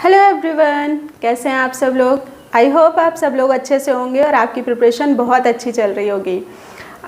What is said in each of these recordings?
Hello everyone, कैसे हैं आप सब लोग। आई होप आप सब लोग अच्छे से होंगे और आपकी प्रिपरेशन बहुत अच्छी चल रही होगी।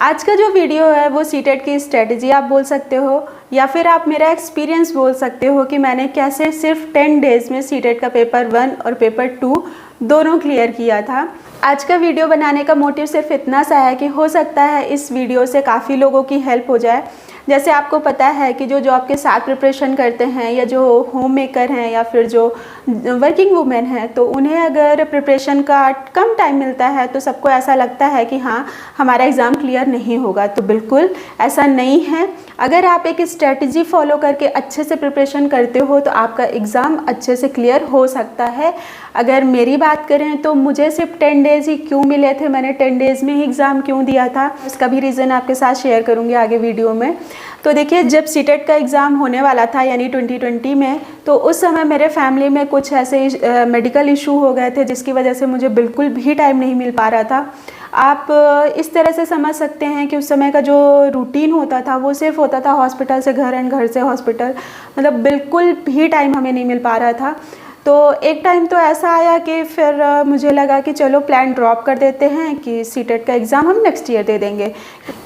आज का जो वीडियो है वो सीटेट की स्ट्रेटजी आप बोल सकते हो या फिर आप मेरा एक्सपीरियंस बोल सकते हो कि मैंने कैसे सिर्फ 10 डेज़ में सीटेट का पेपर 1 और पेपर 2 दोनों क्लियर किया था। आज का वीडियो बनाने का मोटिव सिर्फ इतना सा है कि हो सकता है इस वीडियो से काफ़ी लोगों की हेल्प हो जाए। जैसे आपको पता है कि जो जॉब के साथ प्रिपरेशन करते हैं या जो होम मेकर हैं या फिर जो वर्किंग वुमेन हैं, तो उन्हें अगर प्रिपरेशन का कम टाइम मिलता है तो सबको ऐसा लगता है कि हाँ हमारा एग्ज़ाम क्लियर नहीं होगा। तो बिल्कुल ऐसा नहीं है। अगर आप एक स्ट्रेटजी फॉलो करके अच्छे से प्रिपरेशन करते हो तो आपका एग्ज़ाम अच्छे से क्लियर हो सकता है। अगर मेरी बात करें तो मुझे सिर्फ 10 डेज़ ही क्यों मिले थे, मैंने 10 डेज़ में ही एग्ज़ाम क्यों दिया था, इसका भी रीज़न आपके साथ शेयर करूँगी आगे वीडियो में। तो देखिए, जब सीटेट का एग्ज़ाम होने वाला था यानी 2020 में, तो उस समय मेरे फैमिली में कुछ ऐसे मेडिकल इशू हो गए थे जिसकी वजह से मुझे बिल्कुल भी टाइम नहीं मिल पा रहा था। आप इस तरह से समझ सकते हैं कि उस समय का जो रूटीन होता था वो सिर्फ होता था हॉस्पिटल से घर एंड घर से हॉस्पिटल, मतलब बिल्कुल भी टाइम हमें नहीं मिल पा रहा था। तो एक टाइम तो ऐसा आया कि फिर मुझे लगा कि चलो प्लान ड्रॉप कर देते हैं कि सीटेट का एग्ज़ाम हम नेक्स्ट ईयर दे देंगे,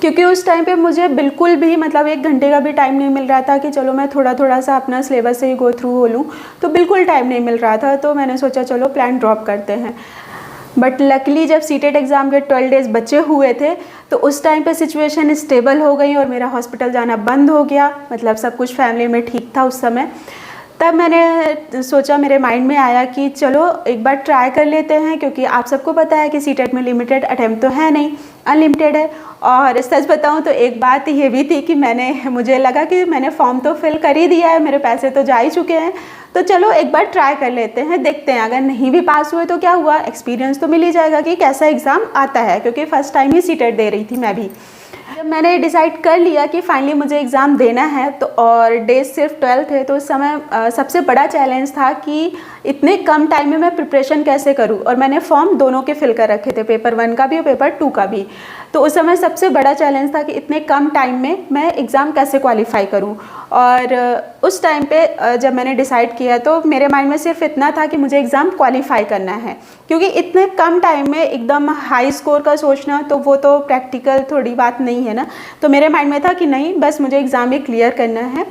क्योंकि उस टाइम पे मुझे बिल्कुल भी मतलब 1 घंटे का भी टाइम नहीं मिल रहा था कि चलो मैं थोड़ा थोड़ा सा अपना सिलेबस से ही गो थ्रू हो लूँ। तो बिल्कुल टाइम नहीं मिल रहा था, तो मैंने सोचा चलो प्लान ड्रॉप करते हैं। बट लकली जब सीटेट एग्ज़ाम के 12 डेज़ बचे हुए थे तो उस टाइम पे सिचुएशन स्टेबल हो गई और मेरा हॉस्पिटल जाना बंद हो गया। मतलब सब कुछ फैमिली में ठीक था उस समय। तब मैंने सोचा, मेरे माइंड में आया कि चलो एक बार ट्राई कर लेते हैं, क्योंकि आप सबको पता है कि सीटेट में लिमिटेड अटैम्प्ट तो है नहीं, अनलिमिटेड है। और सच बताऊं तो एक बात ये भी थी कि मुझे लगा कि मैंने फॉर्म तो फिल कर ही दिया है, मेरे पैसे तो जा ही चुके हैं, तो चलो एक बार ट्राई कर लेते हैं, देखते हैं अगर नहीं भी पास हुए तो क्या हुआ, एक्सपीरियंस तो मिल ही जाएगा कि कैसा एग्ज़ाम आता है, क्योंकि फ़र्स्ट टाइम ही सीटेट दे रही थी मैं भी। जब मैंने डिसाइड कर लिया कि फाइनली मुझे एग्ज़ाम देना है तो और डेज सिर्फ 12 थे, तो उस समय सबसे बड़ा चैलेंज था कि इतने कम टाइम में मैं प्रिपरेशन कैसे करूं। और मैंने फॉर्म दोनों के फिल कर रखे थे, पेपर 1 का भी और पेपर 2 का भी। तो उस समय सबसे बड़ा चैलेंज था कि इतने कम टाइम में मैं एग्ज़ाम कैसे क्वालिफाई करूं। और उस टाइम पे जब मैंने डिसाइड किया तो मेरे माइंड में सिर्फ इतना था कि मुझे एग्ज़ाम क्वालिफाई करना है, क्योंकि इतने कम टाइम में एकदम हाई स्कोर का सोचना तो वो तो प्रैक्टिकल थोड़ी बात नहीं है ना। तो मेरे माइंड में था कि नहीं, बस मुझे एग्ज़ाम ही क्लियर करना है।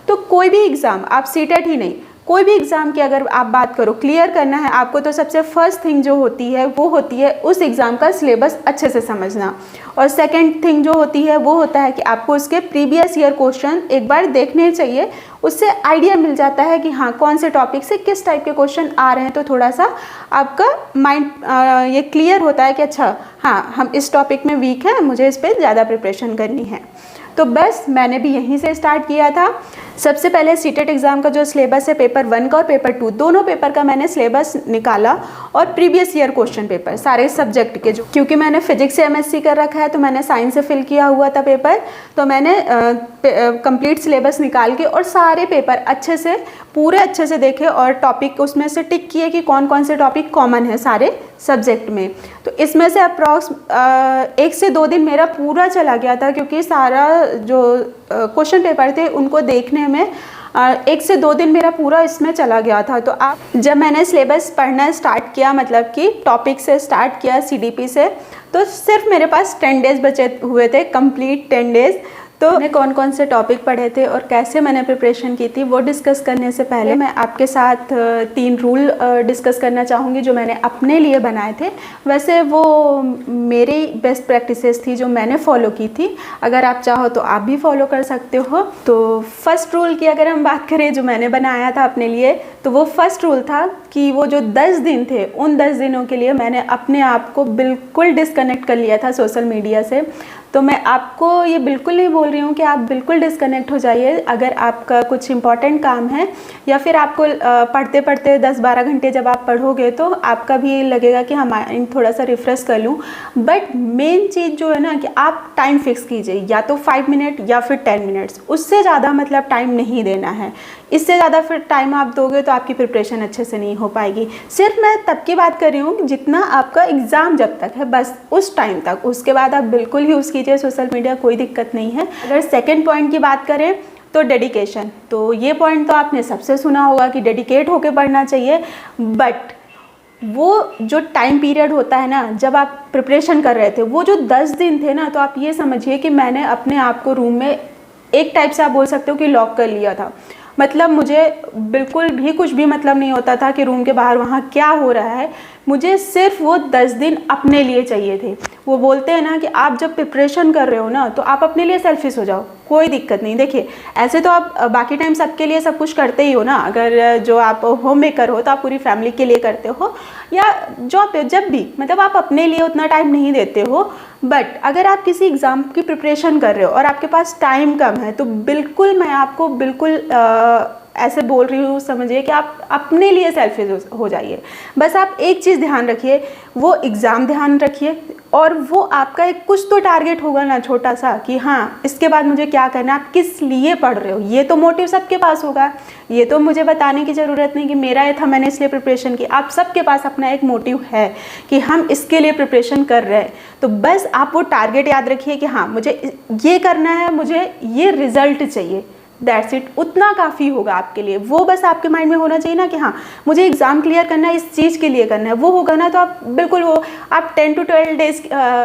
तो कोई भी एग्ज़ाम, आप सीटेट ही नहीं कोई भी एग्ज़ाम की अगर आप बात करो, क्लियर करना है आपको, तो सबसे फर्स्ट थिंग जो होती है वो होती है उस एग्ज़ाम का सिलेबस अच्छे से समझना। और सेकंड थिंग जो होती है वो होता है कि आपको उसके प्रीवियस ईयर क्वेश्चन एक बार देखने चाहिए। उससे आइडिया मिल जाता है कि हाँ कौन से टॉपिक से किस टाइप के क्वेश्चन आ रहे हैं, तो थोड़ा सा आपका माइंड ये क्लियर होता है कि अच्छा हाँ हम इस टॉपिक में वीक हैं, मुझे इस पर ज़्यादा प्रिपरेशन करनी है। तो बस मैंने भी यहीं से स्टार्ट किया था। सबसे पहले सीटेट एग्ज़ाम का जो सिलेबस है पेपर 1 का और पेपर 2 दोनों पेपर का मैंने सिलेबस निकाला और प्रीवियस ईयर क्वेश्चन पेपर सारे सब्जेक्ट के, जो क्योंकि मैंने फिजिक्स से एमएससी कर रखा है तो मैंने साइंस से फिल किया हुआ था पेपर। तो मैंने कंप्लीट सिलेबस निकाल के और सारे पेपर अच्छे से पूरे अच्छे से देखे और टॉपिक उसमें से टिक किए कि कौन कौन से टॉपिक कॉमन है सारे सब्जेक्ट में। तो इसमें से अप्रॉक्स 1 से 2 दिन मेरा पूरा चला गया था, क्योंकि सारा जो क्वेश्चन पेपर थे उनको देखने में 1 से 2 दिन मेरा पूरा इसमें चला गया था। तो जब मैंने सिलेबस पढ़ना स्टार्ट किया, मतलब कि टॉपिक से स्टार्ट किया सीडीपी से, तो सिर्फ मेरे पास 10 डेज़ बचे हुए थे, कंप्लीट 10 डेज़। तो मैंने कौन कौन से टॉपिक पढ़े थे और कैसे मैंने प्रिपरेशन की थी वो डिस्कस करने से पहले मैं आपके साथ 3 रूल डिस्कस करना चाहूँगी जो मैंने अपने लिए बनाए थे। वैसे वो मेरी बेस्ट प्रैक्टिसेस थी जो मैंने फॉलो की थी, अगर आप चाहो तो आप भी फॉलो कर सकते हो। तो फर्स्ट रूल की अगर हम बात करें जो मैंने बनाया था अपने लिए, तो वो फर्स्ट रूल था कि वो जो 10 दिन थे उन 10 दिनों के लिए मैंने अपने आप को बिल्कुल डिस्कनेक्ट कर लिया था सोशल मीडिया से। तो मैं आपको ये बिल्कुल नहीं बोल रही हूँ कि आप बिल्कुल डिस्कनेक्ट हो जाइए। अगर आपका कुछ इंपॉर्टेंट काम है या फिर आपको पढ़ते पढ़ते 10-12 घंटे जब आप पढ़ोगे तो आपका भी लगेगा कि हाँ माइंड थोड़ा सा रिफ्रेश कर लूँ। बट मेन चीज़ जो है ना कि आप टाइम फिक्स कीजिए, या तो 5 मिनट या फिर 10 मिनट्स, उससे ज़्यादा मतलब टाइम नहीं देना है। इससे ज़्यादा फिर टाइम आप दोगे तो आपकी प्रिपरेशन अच्छे से नहीं हो पाएगी। सिर्फ मैं तब की बात कर रही हूँ जितना आपका एग्ज़ाम जब तक है, बस उस टाइम तक। उसके बाद आप बिल्कुल यूज़ कीजिए सोशल मीडिया, कोई दिक्कत नहीं है। अगर सेकंड पॉइंट की बात करें तो डेडिकेशन, तो ये पॉइंट तो आपने सबसे सुना होगा कि डेडिकेट होके पढ़ना चाहिए। बट वो जो टाइम पीरियड होता है ना, जब आप प्रिपरेशन कर रहे थे, वो जो 10 दिन थे ना, तो आप ये समझिए कि मैंने अपने आप को रूम में एक टाइप से आप बोल सकते हो कि लॉक कर लिया था। मतलब मुझे बिल्कुल भी कुछ भी मतलब नहीं होता था कि रूम के बाहर वहाँ क्या हो रहा है। मुझे सिर्फ वो 10 दिन अपने लिए चाहिए थे। वो बोलते हैं ना कि आप जब प्रिपरेशन कर रहे हो ना, तो आप अपने लिए सेल्फिश हो जाओ, कोई दिक्कत नहीं। देखिए, ऐसे तो आप बाकी टाइम सबके लिए सब कुछ करते ही हो ना। अगर जो आप होम मेकर हो तो आप पूरी फैमिली के लिए करते हो, या जॉब पे जब भी, मतलब आप अपने लिए उतना टाइम नहीं देते हो। बट अगर आप किसी एग्ज़ाम की प्रिपरेशन कर रहे हो और आपके पास टाइम कम है, तो बिल्कुल मैं आपको बिल्कुल ऐसे बोल रही हूँ, समझिए कि आप अपने लिए सेल्फिश हो जाइए। बस आप एक चीज़ ध्यान रखिए, वो एग्ज़ाम ध्यान रखिए, और वो आपका एक कुछ तो टारगेट होगा ना छोटा सा, कि हाँ इसके बाद मुझे क्या करना है। आप किस लिए पढ़ रहे हो, ये तो मोटिव सबके पास होगा। ये तो मुझे बताने की ज़रूरत नहीं कि मेरा ये था, मैंने इसलिए प्रिपरेशन की। आप सबके पास अपना एक मोटिव है कि हम इसके लिए प्रिपरेशन कर रहे हैं। तो बस आप वो टारगेट याद रखिए कि हाँ मुझे ये करना है, मुझे ये रिज़ल्ट चाहिए, दैट्स इट। उतना काफ़ी होगा आपके लिए। वो बस आपके माइंड में होना चाहिए ना कि हाँ मुझे एग्ज़ाम क्लियर करना है, इस चीज़ के लिए करना है। वो होगा ना, तो आप बिल्कुल वो आप 10 to 12 डेज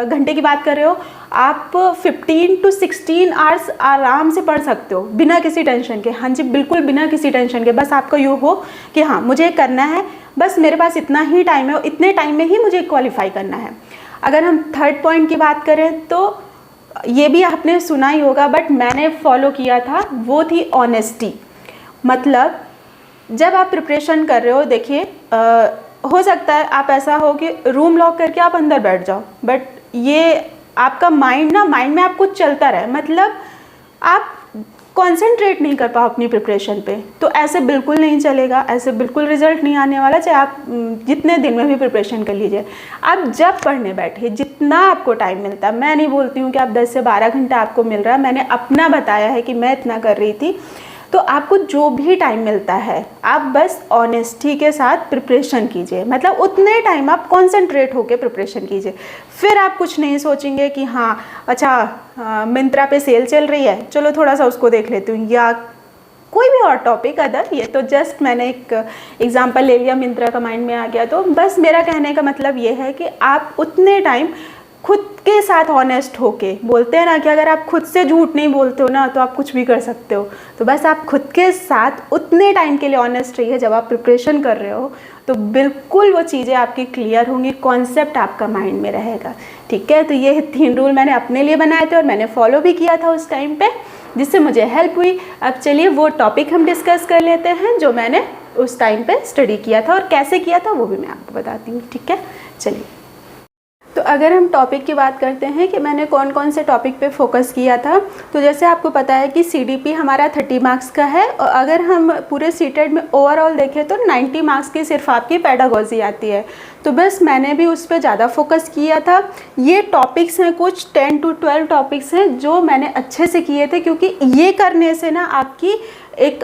घंटे की बात कर रहे हो, आप 15 to 16 आवर्स आराम से पढ़ सकते हो बिना किसी टेंशन के। हाँ जी, बिल्कुल बिना किसी टेंशन के। बस आपका यूँ हो कि हाँ मुझे करना है, बस मेरे पास इतना ही टाइम है, इतने टाइम में ही मुझे क्वालिफाई करना है। अगर हम थर्ड पॉइंट की बात करें, तो ये भी आपने सुना ही होगा, बट मैंने फॉलो किया था, वो थी ऑनेस्टी। मतलब जब आप प्रिपरेशन कर रहे हो, देखिए हो सकता है आप ऐसा हो कि रूम लॉक करके आप अंदर बैठ जाओ, बट ये आपका माइंड में आप कुछ चलता रहे, मतलब आप कंसंट्रेट नहीं कर पाओ अपनी प्रिपरेशन पे। तो ऐसे बिल्कुल नहीं चलेगा, ऐसे बिल्कुल रिजल्ट नहीं आने वाला, चाहे आप जितने दिन में भी प्रिपरेशन कर लीजिए। आप जब पढ़ने बैठे, जितना आपको टाइम मिलता है, मैं नहीं बोलती हूँ कि आप 10 से 12 घंटा आपको मिल रहा है, मैंने अपना बताया है कि मैं इतना कर रही थी। तो आपको जो भी टाइम मिलता है, आप बस ऑनेस्टी के साथ प्रिपरेशन कीजिए। मतलब उतने टाइम आप कॉन्सेंट्रेट होकर प्रिपरेशन कीजिए। फिर आप कुछ नहीं सोचेंगे कि हाँ अच्छा मिंत्रा पे सेल चल रही है, चलो थोड़ा सा उसको देख लेती हूँ, या कोई भी और टॉपिक अदर। ये तो जस्ट मैंने एक एग्जांपल ले लिया, मिंत्रा का माइंड में आ गया। तो बस मेरा कहने का मतलब ये है कि आप उतने टाइम खुद के साथ ऑनेस्ट होके, बोलते हैं ना कि अगर आप खुद से झूठ नहीं बोलते हो ना, तो आप कुछ भी कर सकते हो। तो बस आप खुद के साथ उतने टाइम के लिए ऑनेस्ट रहिए जब आप प्रिपरेशन कर रहे हो, तो बिल्कुल वो चीज़ें आपकी क्लियर होंगी, कॉन्सेप्ट आपका माइंड में रहेगा। ठीक है, तो ये 3 रूल मैंने अपने लिए बनाए थे और मैंने फॉलो भी किया था उस टाइम पे, जिससे मुझे हेल्प हुई। अब चलिए वो टॉपिक हम डिस्कस कर लेते हैं जो मैंने उस टाइम पे स्टडी किया था, और कैसे किया था वो भी मैं आपको बताती हूँ। ठीक है, चलिए। तो अगर हम टॉपिक की बात करते हैं कि मैंने कौन कौन से टॉपिक पे फोकस किया था, तो जैसे आपको पता है कि सीडीपी हमारा 30 मार्क्स का है, और अगर हम पूरे सीटेट में ओवरऑल देखें तो 90 मार्क्स की सिर्फ आपकी पेडागोजी आती है। तो बस मैंने भी उस पर ज़्यादा फोकस किया था। ये टॉपिक्स हैं, कुछ 10 to 12 टॉपिक्स हैं जो मैंने अच्छे से किए थे, क्योंकि ये करने से ना आपकी एक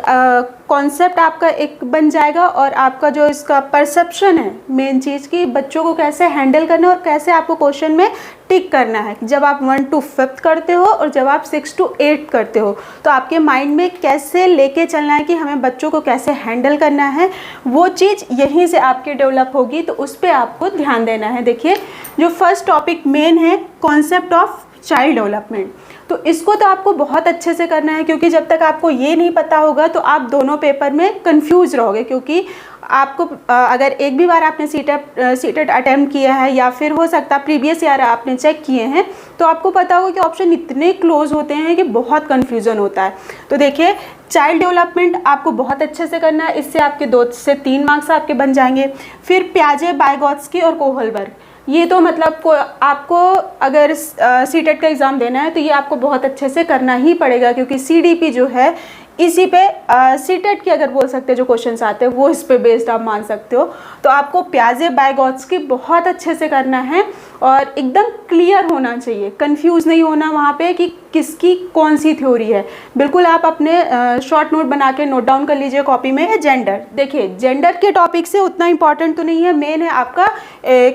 कॉन्सेप्ट आपका एक बन जाएगा, और आपका जो इसका परसेप्शन है मेन चीज़ की, बच्चों को कैसे हैंडल करना है और कैसे आपको क्वेश्चन में टिक करना है। जब आप 1 to 5th करते हो और जब आप 6 to 8 करते हो, तो आपके माइंड में कैसे लेके चलना है कि हमें बच्चों को कैसे हैंडल करना है, वो चीज़ यहीं से आपकी डेवलप होगी। तो उस पर आपको ध्यान देना है। देखिए, जो फर्स्ट टॉपिक मेन है, कॉन्सेप्ट ऑफ चाइल्ड डेवलपमेंट, तो इसको तो आपको बहुत अच्छे से करना है, क्योंकि जब तक आपको ये नहीं पता होगा तो आप दोनों पेपर में कंफ्यूज रहोगे। क्योंकि आपको अगर एक भी बार आपने सीटेट अटेम्प्ट किया है, या फिर हो सकता है प्रीवियस ईयर आपने चेक किए हैं, तो आपको पता होगा कि ऑप्शन इतने क्लोज होते हैं कि बहुत कन्फ्यूज़न होता है। तो देखिए, चाइल्ड डेवलपमेंट आपको बहुत अच्छे से करना है, इससे आपके 2 से 3 मार्क्स आपके बन जाएंगे। फिर प्याजे, बाइगॉत्स्की और कोहलबर्ग, ये तो मतलब आपको अगर सीटेट का एग्ज़ाम देना है तो ये आपको बहुत अच्छे से करना ही पड़ेगा, क्योंकि सीडीपी जो है इसी पे सीटेट की अगर बोल सकते हैं जो क्वेश्चंस आते हैं वो इस पे बेस्ड आप मान सकते हो। तो आपको प्याजे, बाइगॉत्स्की बहुत अच्छे से करना है और एकदम क्लियर होना चाहिए, कंफ्यूज नहीं होना वहाँ पे कि किसकी कौन सी थ्योरी है। बिल्कुल आप अपने शॉर्ट नोट बना के नोट डाउन कर लीजिए कॉपी में। जेंडर, देखिए जेंडर के टॉपिक से उतना इंपॉर्टेंट तो नहीं है, मेन है आपका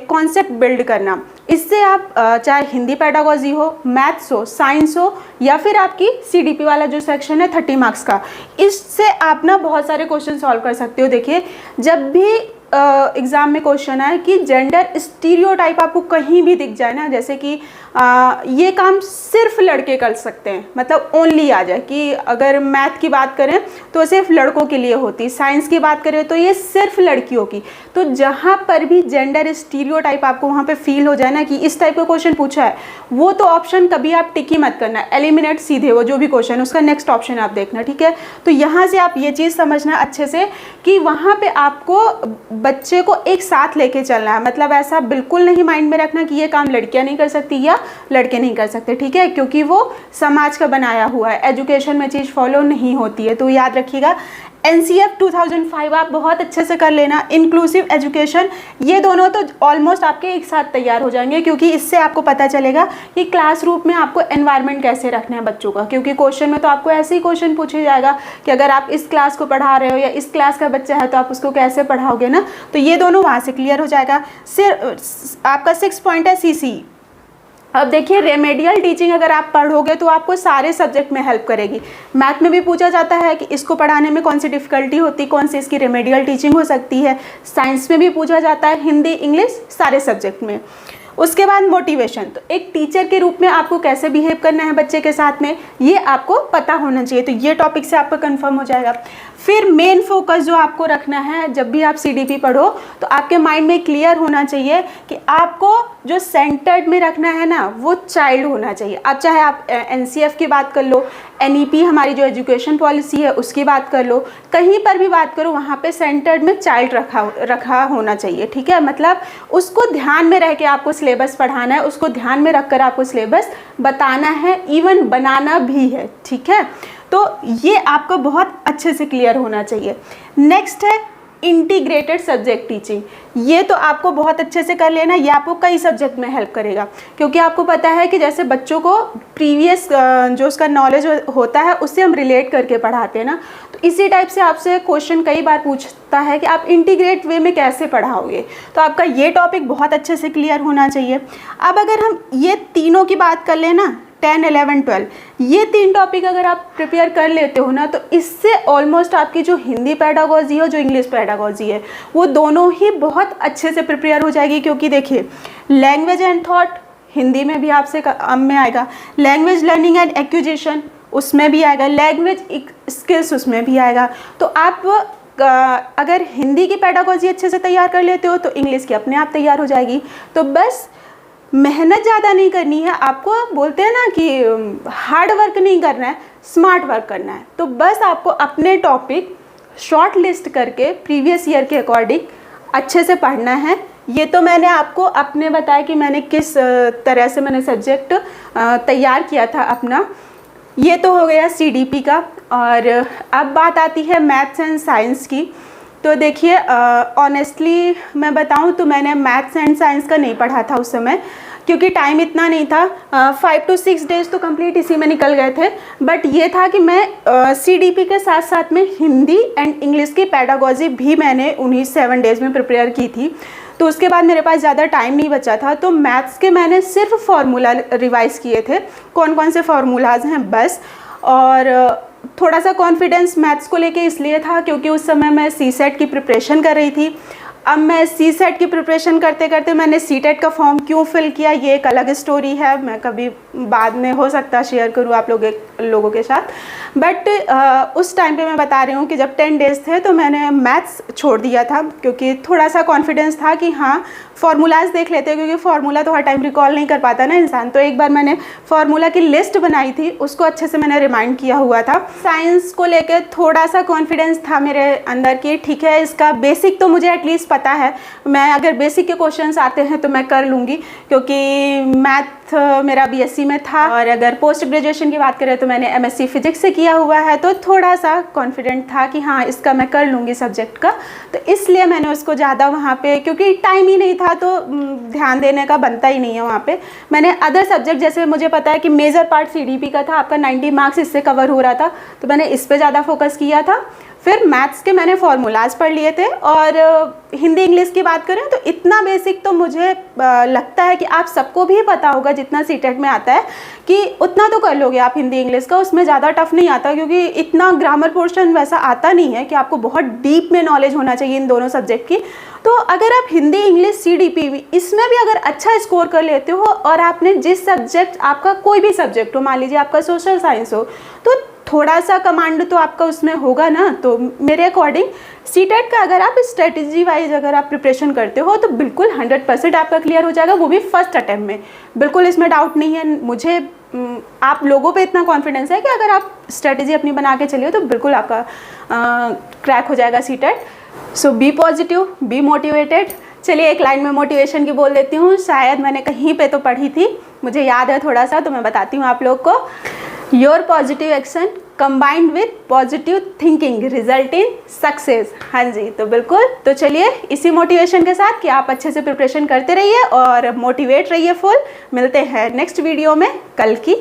कॉन्सेप्ट बिल्ड करना। इससे आप चाहे हिंदी पेडागोजी हो, मैथ्स हो, साइंस हो, या फिर आपकी CDP वाला जो सेक्शन है 30 मार्क्स का, इससे आप ना बहुत सारे क्वेश्चन सॉल्व कर सकते हो। देखिए जब भी एग्ज़ाम में क्वेश्चन आए कि जेंडर स्टीरियोटाइप आपको कहीं भी दिख जाए ना, जैसे कि ये काम सिर्फ लड़के कर सकते हैं, मतलब ओनली आ जाए कि अगर मैथ की बात करें तो सिर्फ लड़कों के लिए होती, साइंस की बात करें तो ये सिर्फ लड़कियों की, तो जहाँ पर भी जेंडर स्टीरियोटाइप आपको वहाँ पे फील हो जाए ना कि इस टाइप का क्वेश्चन पूछा है, वो तो ऑप्शन कभी आप टिक ही मत करना, एलिमिनेट सीधे वो जो भी क्वेश्चन उसका नेक्स्ट ऑप्शन आप देखना, ठीक है। तो यहाँ से आप ये चीज़ समझना अच्छे से कि वहाँ पे आपको बच्चे को एक साथ लेके चलना है, मतलब ऐसा बिल्कुल नहीं माइंड में रखना कि ये काम लड़कियाँ नहीं कर सकती या लड़के नहीं कर सकते, ठीक है, क्योंकि वो समाज का बनाया हुआ है, एजुकेशन में चीज़ फॉलो नहीं होती है। तो याद रखिएगा NCF 2005 आप बहुत अच्छे से कर लेना, इंक्लूसिव एजुकेशन, ये दोनों तो ऑलमोस्ट आपके एक साथ तैयार हो जाएंगे, क्योंकि इससे आपको पता चलेगा कि क्लासरूम में आपको एनवायरनमेंट कैसे रखना है बच्चों का, क्योंकि क्वेश्चन में तो आपको ऐसे ही क्वेश्चन पूछा जाएगा कि अगर आप इस क्लास को पढ़ा रहे हो या इस क्लास का बच्चा है तो आप उसको कैसे पढ़ाओगे ना, तो ये दोनों वहाँ से क्लियर हो जाएगा। सिर्फ आपका 6 पॉइंट है CC। अब देखिए रेमेडियल टीचिंग अगर आप पढ़ोगे तो आपको सारे सब्जेक्ट में हेल्प करेगी। मैथ में भी पूछा जाता है कि इसको पढ़ाने में कौन सी डिफ़िकल्टी होती, कौन सी इसकी रेमेडियल टीचिंग हो सकती है। साइंस में भी पूछा जाता है, हिंदी, इंग्लिश, सारे सब्जेक्ट में। उसके बाद मोटिवेशन, तो एक टीचर के रूप में आपको कैसे बिहेव करना है बच्चे के साथ में, ये आपको पता होना चाहिए, तो ये टॉपिक से आपका कंफर्म हो जाएगा। फिर मेन फोकस जो आपको रखना है जब भी आप CDP पढ़ो तो आपके माइंड में क्लियर होना चाहिए कि आपको जो सेंटर्ड में रखना है ना वो चाइल्ड होना चाहिए। अब चाहे आप NCF की बात कर लो, NEP हमारी जो एजुकेशन पॉलिसी है उसकी बात कर लो, कहीं पर भी बात करो वहाँ पे सेंटर्ड में चाइल्ड रखा होना चाहिए, ठीक है। मतलब उसको ध्यान में रह के आपको सिलेबस पढ़ाना है, उसको ध्यान में रख कर आपको सिलेबस बताना है, इवन बनाना भी है, ठीक है। तो ये आपको बहुत अच्छे से क्लियर होना चाहिए। नेक्स्ट है इंटीग्रेटेड सब्जेक्ट टीचिंग, ये तो आपको बहुत अच्छे से कर लेना, ये आपको कई सब्जेक्ट में हेल्प करेगा, क्योंकि आपको पता है कि जैसे बच्चों को प्रीवियस जो उसका नॉलेज होता है उससे हम रिलेट करके पढ़ाते हैं ना, तो इसी टाइप से आपसे क्वेश्चन कई बार पूछता है कि आप इंटीग्रेट वे में कैसे पढ़ाओगे, तो आपका ये टॉपिक बहुत अच्छे से क्लियर होना चाहिए। अब अगर हम ये तीनों की बात कर लें ना, 10, 11, 12, ये 3 टॉपिक अगर आप प्रिपेयर कर लेते हो ना, तो इससे ऑलमोस्ट आपकी जो हिंदी पेडागोजी हो, जो इंग्लिश पेडागोजी है, वो दोनों ही बहुत अच्छे से प्रिपेयर हो जाएगी। क्योंकि देखिए लैंग्वेज एंड थॉट हिंदी में भी आपसे में आएगा, लैंग्वेज लर्निंग एंड एक्विजिशन उसमें भी आएगा, लैंग्वेज स्किल्स उसमें भी आएगा। तो आप अगर हिंदी की पेडागोजी अच्छे से तैयार कर लेते हो तो इंग्लिश की अपने आप तैयार हो जाएगी। तो बस मेहनत ज़्यादा नहीं करनी है आपको, बोलते हैं ना कि हार्ड वर्क नहीं करना है, स्मार्ट वर्क करना है। तो बस आपको अपने टॉपिक शॉर्ट लिस्ट करके प्रीवियस ईयर के अकॉर्डिंग अच्छे से पढ़ना है। ये तो मैंने आपको अपने बताया कि मैंने किस तरह से मैंने सब्जेक्ट तैयार किया था अपना, ये तो हो गया CDP का। और अब बात आती है मैथ्स एंड साइंस की। तो देखिए ऑनेस्टली मैं बताऊं तो मैंने मैथ्स एंड साइंस का नहीं पढ़ा था उस समय, क्योंकि टाइम इतना नहीं था। 5 to 6 डेज़ तो कंप्लीट इसी में निकल गए थे। बट ये था कि मैं CDP के साथ साथ में हिंदी एंड इंग्लिश की पेडागोजी भी मैंने उन्हीं 7 डेज़ में प्रिपेयर की थी। तो उसके बाद मेरे पास ज़्यादा टाइम नहीं बचा था, तो मैथ्स के मैंने सिर्फ फार्मूला रिवाइज़ किए थे, कौन कौन से फार्मूलाज हैं बस। और थोड़ा सा कॉन्फिडेंस मैथ्स को लेके इसलिए था क्योंकि उस समय मैं CSET की प्रिपरेशन कर रही थी। अब मैं CSET की प्रिपरेशन करते करते मैंने CTET का फॉर्म क्यों फिल किया ये एक अलग स्टोरी है, मैं कभी बाद में हो सकता है शेयर करूँ आप लोगों के साथ। बट उस टाइम पे मैं बता रही हूँ कि जब 10 डेज़ थे तो मैंने मैथ्स छोड़ दिया था, क्योंकि थोड़ा सा कॉन्फिडेंस था कि हाँ फार्मूलाज देख लेते हैं, क्योंकि फार्मूला तो हर टाइम रिकॉल नहीं कर पाता ना इंसान। तो एक बार मैंने फार्मूला की लिस्ट बनाई थी, उसको अच्छे से मैंने रिमाइंड किया हुआ था। साइंस को लेकर थोड़ा सा कॉन्फिडेंस था मेरे अंदर कि ठीक है इसका बेसिक तो मुझे एटलीस्ट पता है, मैं अगर बेसिक के क्वेश्चंस आते हैं तो मैं कर लूँगी, क्योंकि मैथ मेरा बीएससी में था। और अगर पोस्ट ग्रेजुएशन की बात करें तो मैंने एमएससी फिजिक्स से किया हुआ है, तो थोड़ा सा कॉन्फिडेंट था कि हाँ इसका मैं कर लूँगी सब्जेक्ट का, तो इसलिए मैंने उसको ज़्यादा वहाँ पे, क्योंकि टाइम ही नहीं था तो ध्यान देने का बनता ही नहीं है वहाँ पे। मैंने अदर सब्जेक्ट, जैसे मुझे पता है कि मेजर पार्ट सीडीपी का था, आपका 90 मार्क्स इससे कवर हो रहा था, तो मैंने इस पर ज़्यादा फोकस किया था। फिर मैथ्स के मैंने फॉर्मूलाज पढ़ लिए थे। और हिंदी इंग्लिश की बात करें तो इतना बेसिक तो मुझे लगता है कि आप सबको भी पता होगा, जितना सीटेट में आता है कि उतना तो कर लोगे आप हिंदी इंग्लिश का, उसमें ज़्यादा टफ नहीं आता, क्योंकि इतना ग्रामर पोर्शन वैसा आता नहीं है कि आपको बहुत डीप में नॉलेज होना चाहिए इन दोनों सब्जेक्ट की। तो अगर आप हिंदी इंग्लिश सीडीपी इसमें भी अगर अच्छा स्कोर कर लेते हो, और आपने जिस सब्जेक्ट, आपका कोई भी सब्जेक्ट हो, मान लीजिए आपका सोशल साइंस हो, तो थोड़ा सा कमांड तो आपका उसमें होगा ना। तो मेरे अकॉर्डिंग सीटेट का अगर आप स्ट्रेटजी वाइज अगर आप प्रिपरेशन करते हो तो बिल्कुल 100% आपका क्लियर हो जाएगा, वो भी फर्स्ट अटेम्प्ट में। बिल्कुल इसमें डाउट नहीं है मुझे। आप लोगों पे इतना कॉन्फिडेंस है कि अगर आप स्ट्रेटजी अपनी बना के चलिए तो बिल्कुल आपका क्रैक हो जाएगा CTET. So be positive, be motivated. चलिए एक लाइन में मोटिवेशन की बोल देती हूँ, शायद मैंने कहीं पे तो पढ़ी थी, मुझे याद है थोड़ा सा, तो मैं बताती हूँ आप लोग को। Your positive action combined with positive thinking result in success. हाँ जी, तो बिल्कुल। तो चलिए इसी मोटिवेशन के साथ कि आप अच्छे से प्रिपरेशन करते रहिए और मोटिवेट रहिए फुल। मिलते हैं नेक्स्ट वीडियो में कल की।